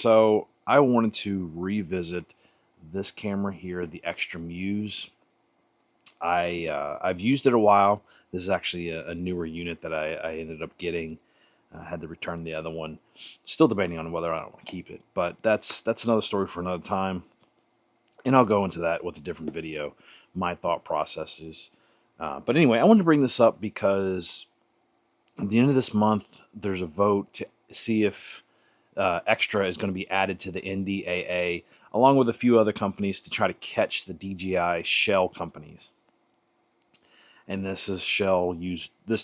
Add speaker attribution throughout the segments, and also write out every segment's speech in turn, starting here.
Speaker 1: So I wanted to revisit this camera here, the Extra Muse. I've used it a while. This is actually a newer unit that I ended up getting. I had to return the other one. Still debating on whether I want to keep it, but that's another story for another time. And I'll go into that with a different video, my thought processes. But anyway, I wanted to bring this up because at the end of this month, there's a vote to see if XTRA is going to be added to the NDAA, along with a few other companies to try to catch the DJI shell companies. And this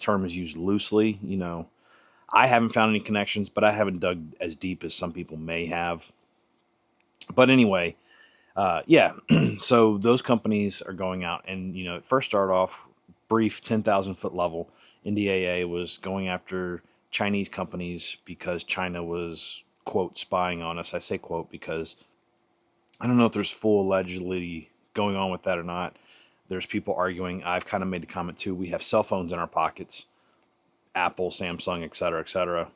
Speaker 1: term is used loosely. You know, I haven't found any connections, but I haven't dug as deep as some people may have. But anyway, yeah. So those companies are going out, and you know, it first started off brief 10,000 foot level. NDAA was going after Chinese companies because China was, quote, spying on us. I say quote because I don't know if there's full allegedly going on with that or not. There's people arguing. I've kind of made the comment too. We have cell phones in our pockets, Apple, Samsung, etc., etc.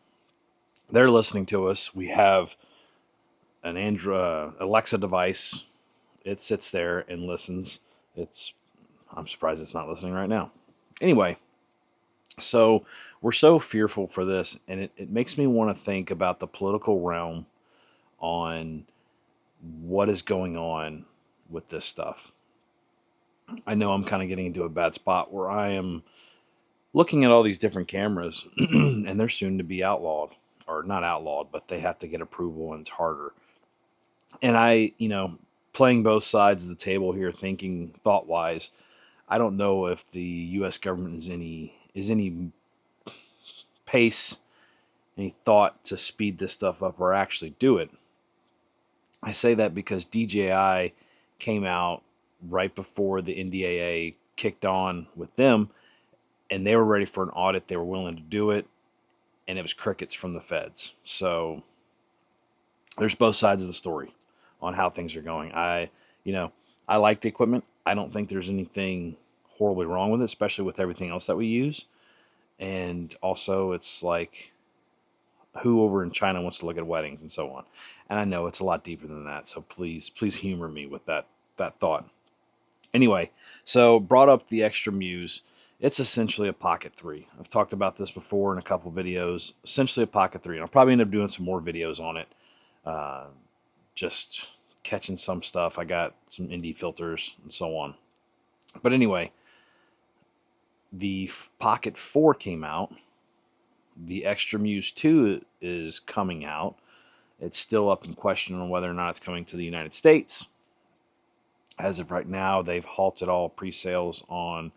Speaker 1: They're listening to us. We have an Android Alexa device. It sits there and listens. I'm surprised it's not listening right now. Anyway, so we're so fearful for this, and it makes me want to think about the political realm on what is going on with this stuff. I know I'm kind of getting into a bad spot where I am looking at all these different cameras, and they're soon to be outlawed, or not outlawed, but they have to get approval, and it's harder. And playing both sides of the table here, thinking thought-wise, I don't know if the U.S. government is any pace, any thought to speed this stuff up or actually do it. I say that because DJI came out right before the NDAA kicked on with them, and they were ready for an audit. They were willing to do it, and it was crickets from the feds. So there's both sides of the story on how things are going. I like the equipment. I don't think there's anything horribly wrong with it, especially with everything else that we use. And also, it's like, who over in China wants to look at weddings and so on? And I know it's a lot deeper than that, so please humor me with that thought. Anyway, so brought up the Extra Muse. It's essentially a Pocket 3. I've talked about this before in a couple videos. Essentially a Pocket 3. And I'll probably end up doing some more videos on it. Just catching some stuff. I got some ND filters and so on. But anyway, the Pocket 4 came out. The Extra Muse 2 is coming out. It's still up in question on whether or not it's coming to the United States. As of right now, they've halted all pre-sales on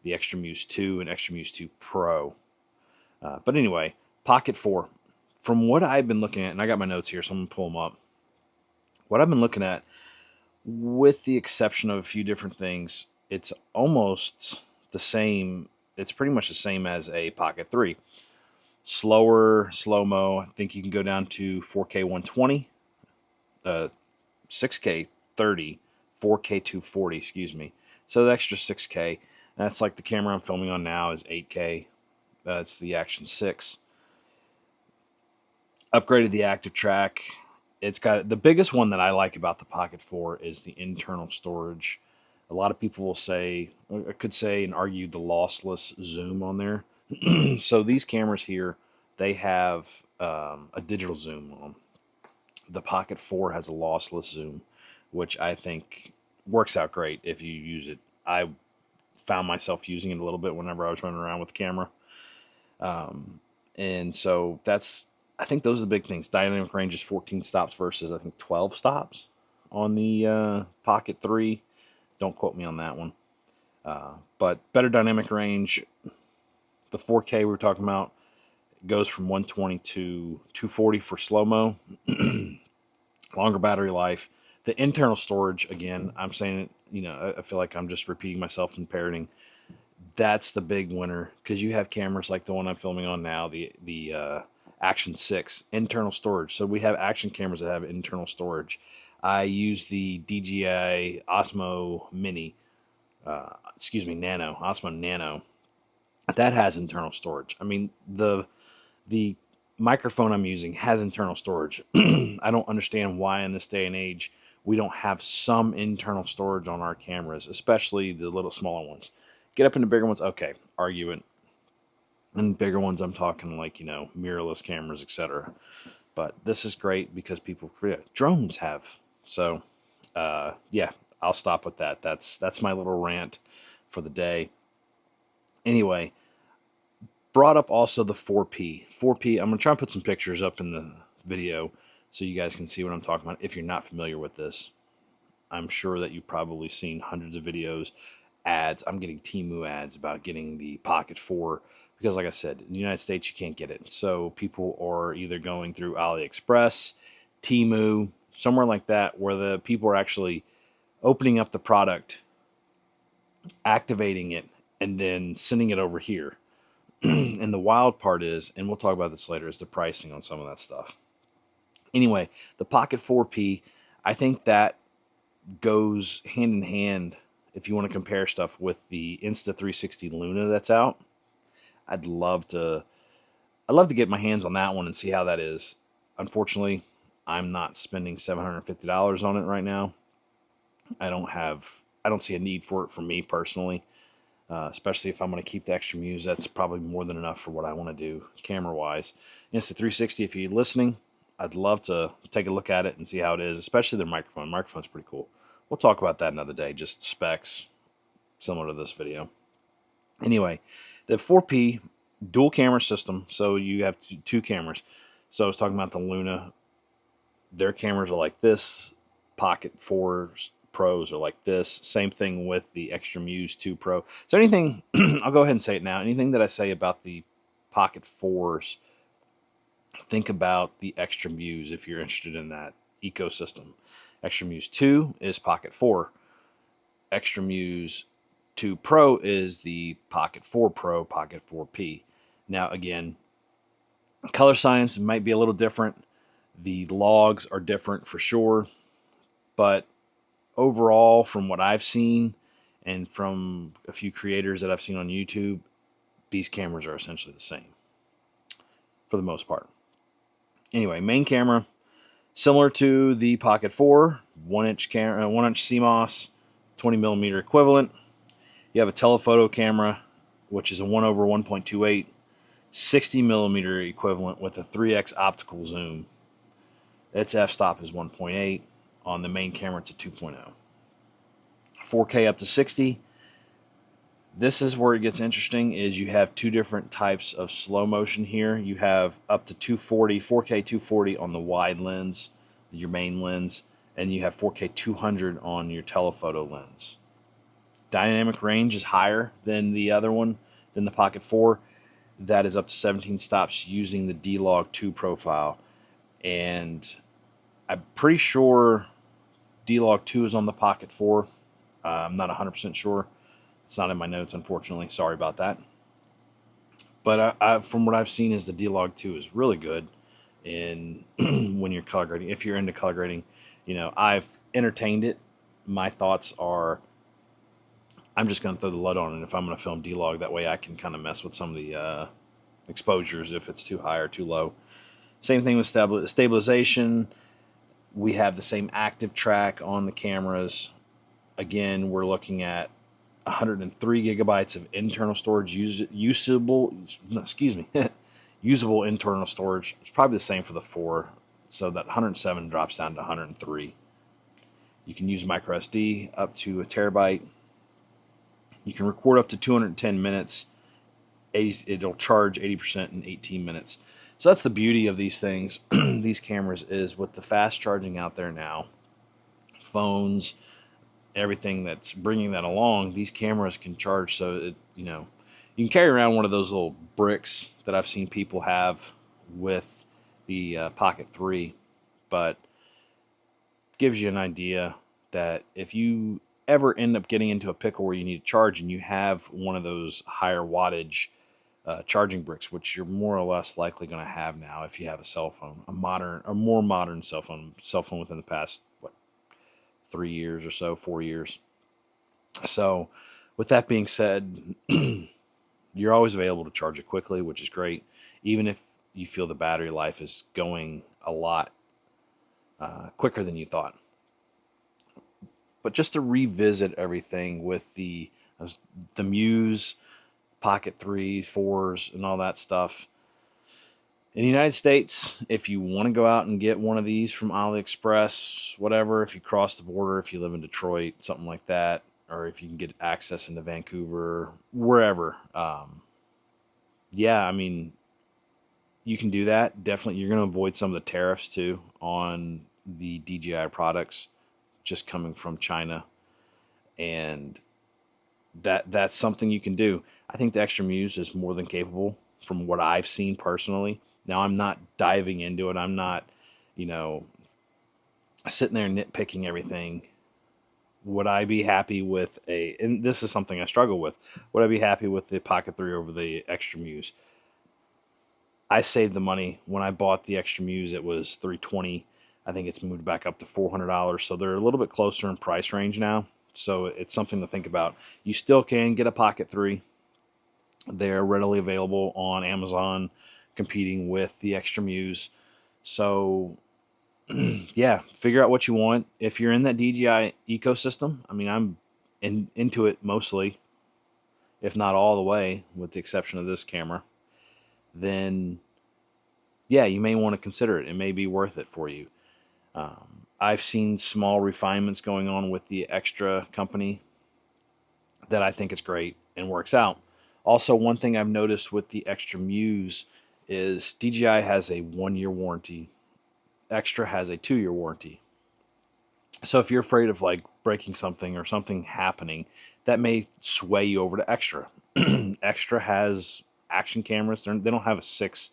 Speaker 1: the Extra Muse 2 and Extra Muse 2 Pro. But anyway, Pocket 4. From what I've been looking at, and I got my notes here, so I'm going to pull them up. What I've been looking at, with the exception of a few different things, it's almost the same. It's pretty much the same as a Pocket 3. Slower, slow-mo. I think you can go down to 4K 120, 6K 30, 4K 240, excuse me. So the extra 6K. That's like the camera I'm filming on now is 8K. That's the Action 6. Upgraded the active track. It's got the biggest one that I like about the Pocket 4 is the internal storage. A lot of people will say, or could say and argue, the lossless zoom on there. So these cameras here, they have a digital zoom on them. The Pocket 4 has a lossless zoom, which I think works out great if you use it. I found myself using it a little bit whenever I was running around with the camera. And so I think those are the big things. Dynamic range is 14 stops versus, I think, 12 stops on the Pocket 3. Don't quote me on that one. But better dynamic range. The 4K we were talking about goes from 120 to 240 for slow-mo. Longer battery life. The internal storage, again, I'm saying it, I feel like I'm just repeating myself and parroting. That's the big winner, because you have cameras like the one I'm filming on now, the Action 6, internal storage. So we have action cameras that have internal storage. I use the DJI Osmo Osmo Nano. That has internal storage. I mean, the microphone I'm using has internal storage. I don't understand why in this day and age we don't have some internal storage on our cameras, especially the little smaller ones. Get up into bigger ones, okay, argument. And bigger ones, I'm talking like, mirrorless cameras, etc. But this is great because people, drones have. So, yeah, I'll stop with that. That's my little rant for the day. Anyway, brought up also the 4P. 4P, I'm going to try and put some pictures up in the video so you guys can see what I'm talking about. If you're not familiar with this, I'm sure that you've probably seen hundreds of videos, ads. I'm getting Temu ads about getting the Pocket 4 because, like I said, in the United States, you can't get it. So people are either going through AliExpress, Temu, somewhere like that, where the people are actually opening up the product, activating it, and then sending it over here. And the wild part is, and we'll talk about this later, is the pricing on some of that stuff. Anyway, the Pocket 4P, I think that goes hand in hand if you want to compare stuff with the Insta360 Luna that's out. I'd love to get my hands on that one and see how that is. Unfortunately, I'm not spending $750 on it right now. I don't see a need for it for me personally. Especially if I'm going to keep the extra muse, that's probably more than enough for what I want to do camera-wise. Insta360, if you're listening, I'd love to take a look at it and see how it is, especially their microphone. Microphone's pretty cool. We'll talk about that another day, just specs, similar to this video. Anyway, the 4P dual camera system, so you have two cameras. So I was talking about the Luna. Their cameras are like this. Pocket 4s Pros are like this. Same thing with the Extra Muse 2 Pro. So anything, I'll go ahead and say it now. Anything that I say about the Pocket 4s, think about the Extra Muse if you're interested in that ecosystem. Extra Muse 2 is Pocket 4. Extra Muse 2 Pro is the Pocket 4 Pro, Pocket 4P. Now, again, color science might be a little different. The logs are different for sure. But overall, from what I've seen and from a few creators that I've seen on YouTube, these cameras are essentially the same for the most part. Anyway, main camera, similar to the Pocket 4, 1-inch camera, 1-inch CMOS, 20mm equivalent. You have a telephoto camera, which is a 1/1.28, 60mm equivalent with a 3x optical zoom. Its f-stop is 1.8. On the main camera, it's a 2.0. 4K up to 60. This is where it gets interesting, is you have two different types of slow motion here. You have up to 240, 4K 240 on the wide lens, your main lens, and you have 4K 200 on your telephoto lens. Dynamic range is higher than the other one, than the Pocket 4. That is up to 17 stops using the D-Log 2 profile. And I'm pretty sure D-Log 2 is on the Pocket 4. I'm not 100% sure. It's not in my notes, unfortunately. Sorry about that. But from what I've seen, is the D-Log 2 is really good in when you're color grading. If you're into color grading, I've entertained it. My thoughts are, I'm just going to throw the LUT on it if I'm going to film D-Log. That way I can kind of mess with some of the exposures if it's too high or too low. Same thing with stabilization. We have the same active track on the cameras. Again, we're looking at 103 gigabytes of internal storage, usable internal storage. It's probably the same for the 4, so that 107 drops down to 103. You can use micro SD up to a terabyte. You can record up to 210 minutes. It'll charge 80% in 18 minutes. So that's the beauty of these things, these cameras, is with the fast charging out there now, phones, everything that's bringing that along, these cameras can charge. So you can carry around one of those little bricks that I've seen people have with the Pocket 3, but gives you an idea that if you ever end up getting into a pickle where you need to charge and you have one of those higher wattage charging bricks, which you're more or less likely going to have now if you have a cell phone, a more modern cell phone within the past 3 years or so, 4 years. So with that being said, you're always available to charge it quickly, which is great. Even if you feel the battery life is going a lot quicker than you thought. But just to revisit everything with the Muse, Pocket 3, 4s, and all that stuff. In the United States, if you want to go out and get one of these from AliExpress, whatever, if you cross the border, if you live in Detroit, something like that, or if you can get access into Vancouver, wherever, yeah, I mean, you can do that. Definitely, you're going to avoid some of the tariffs too on the DJI products just coming from China, and that's something you can do. I think the Extra Muse is more than capable from what I've seen personally. Now, I'm not diving into it. I'm not, you know, sitting there nitpicking everything. Would I be happy with and this is something I struggle with, would I be happy with the Pocket 3 over the Extra Muse? I saved the money. When I bought the Extra Muse, it was $320. I think it's moved back up to $400. So they're a little bit closer in price range now. So it's something to think about. You still can get a Pocket 3. They're readily available on Amazon, competing with the Extra Muse. So, yeah, figure out what you want. If you're in that DJI ecosystem, I mean, I'm into it mostly, if not all the way, with the exception of this camera, then, yeah, you may want to consider it. It may be worth it for you. I've seen small refinements going on with the XTRA company that I think is great and works out. Also, one thing I've noticed with the Extra Muse is DJI has a 1-year warranty. XTRA has a 2-year warranty. So if you're afraid of like breaking something or something happening, that may sway you over to XTRA. XTRA has action cameras. They don't have a 6,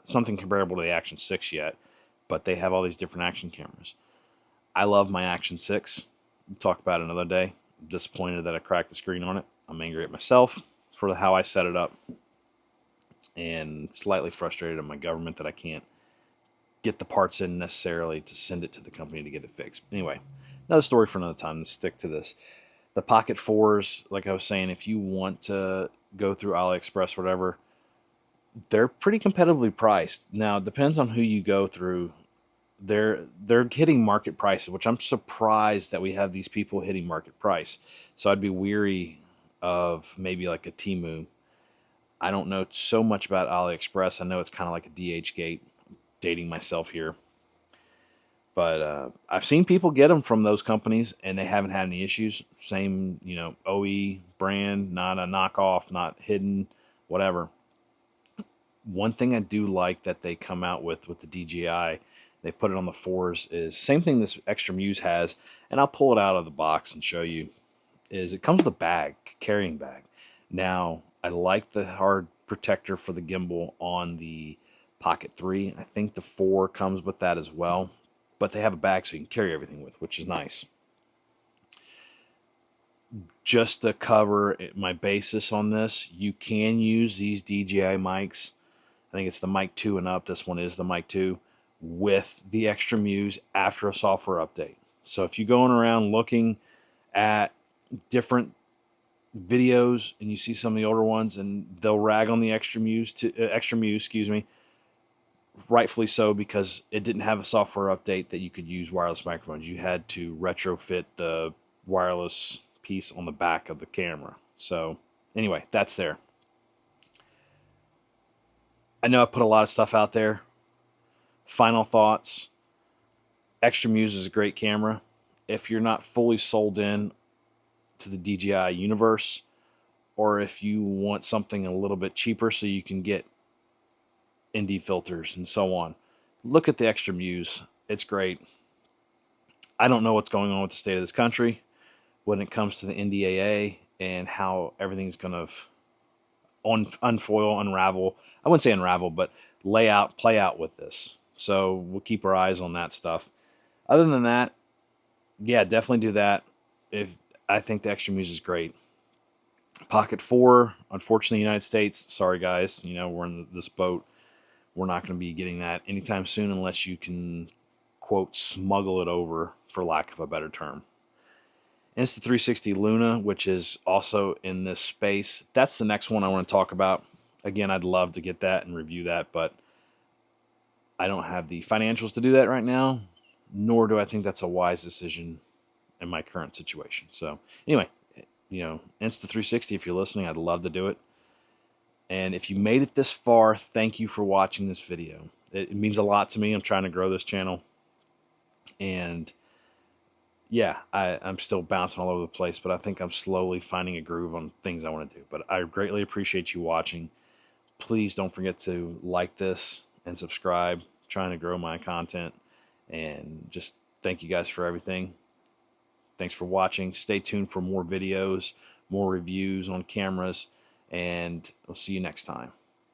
Speaker 1: something comparable to the Action 6 yet, but they have all these different action cameras. I love my Action 6. We'll talk about it another day. I'm disappointed that I cracked the screen on it. I'm angry at myself for how I set it up, and slightly frustrated at my government that I can't get the parts in necessarily to send it to the company to get it fixed. Anyway, another story for another time. Let's stick to this. The Pocket 4s, like I was saying, if you want to go through AliExpress or whatever, they're pretty competitively priced. Now, it depends on who you go through. They're hitting market prices, which I'm surprised that we have these people hitting market price. So I'd be weary of maybe like a Temu. I don't know so much about AliExpress. I know it's kind of like a DH gate. Dating myself here, but I've seen people get them from those companies and they haven't had any issues. Same, OE brand, not a knockoff, not hidden, whatever. One thing I do like that they come out with the DJI, they put it on the 4s, is same thing this Extra Muse has, and I'll pull it out of the box and show you, is it comes with a bag, carrying bag. Now, I like the hard protector for the gimbal on the Pocket 3. I think the 4 comes with that as well, but they have a bag so you can carry everything with, which is nice. Just to cover my basis on this, you can use these DJI mics. I think it's the mic 2 and up. This one is the mic 2 with the Extra Muse after a software update. So if you're going around looking at different videos and you see some of the older ones and they'll rag on the Extra Muse, rightfully so, because it didn't have a software update that you could use wireless microphones. You had to retrofit the wireless piece on the back of the camera. So anyway, that's there. I know I put a lot of stuff out there. Final thoughts. Extra Muse is a great camera. If you're not fully sold in to the DJI universe, or if you want something a little bit cheaper so you can get ND filters and so on, look at the Extra Muse. It's great. I don't know what's going on with the state of this country when it comes to the NDAA and how everything's going to unravel. I wouldn't say unravel, but play out with this. So we'll keep our eyes on that stuff. Other than that, yeah, definitely do that. I think the Extra Muse is great. Pocket 4, unfortunately, United States, sorry guys, we're in this boat. We're not going to be getting that anytime soon unless you can, quote, smuggle it over, for lack of a better term. Insta360 Luna, which is also in this space. That's the next one I want to talk about. Again, I'd love to get that and review that, but I don't have the financials to do that right now, nor do I think that's a wise decision in my current situation. So anyway, Insta360, if you're listening, I'd love to do it. And if you made it this far, thank you for watching this video. It means a lot to me. I'm trying to grow this channel. And yeah, I'm still bouncing all over the place, but I think I'm slowly finding a groove on things I want to do. But I greatly appreciate you watching. Please don't forget to like this and subscribe. I'm trying to grow my content. And just thank you guys for everything. Thanks for watching. Stay tuned for more videos, more reviews on cameras, and we'll see you next time.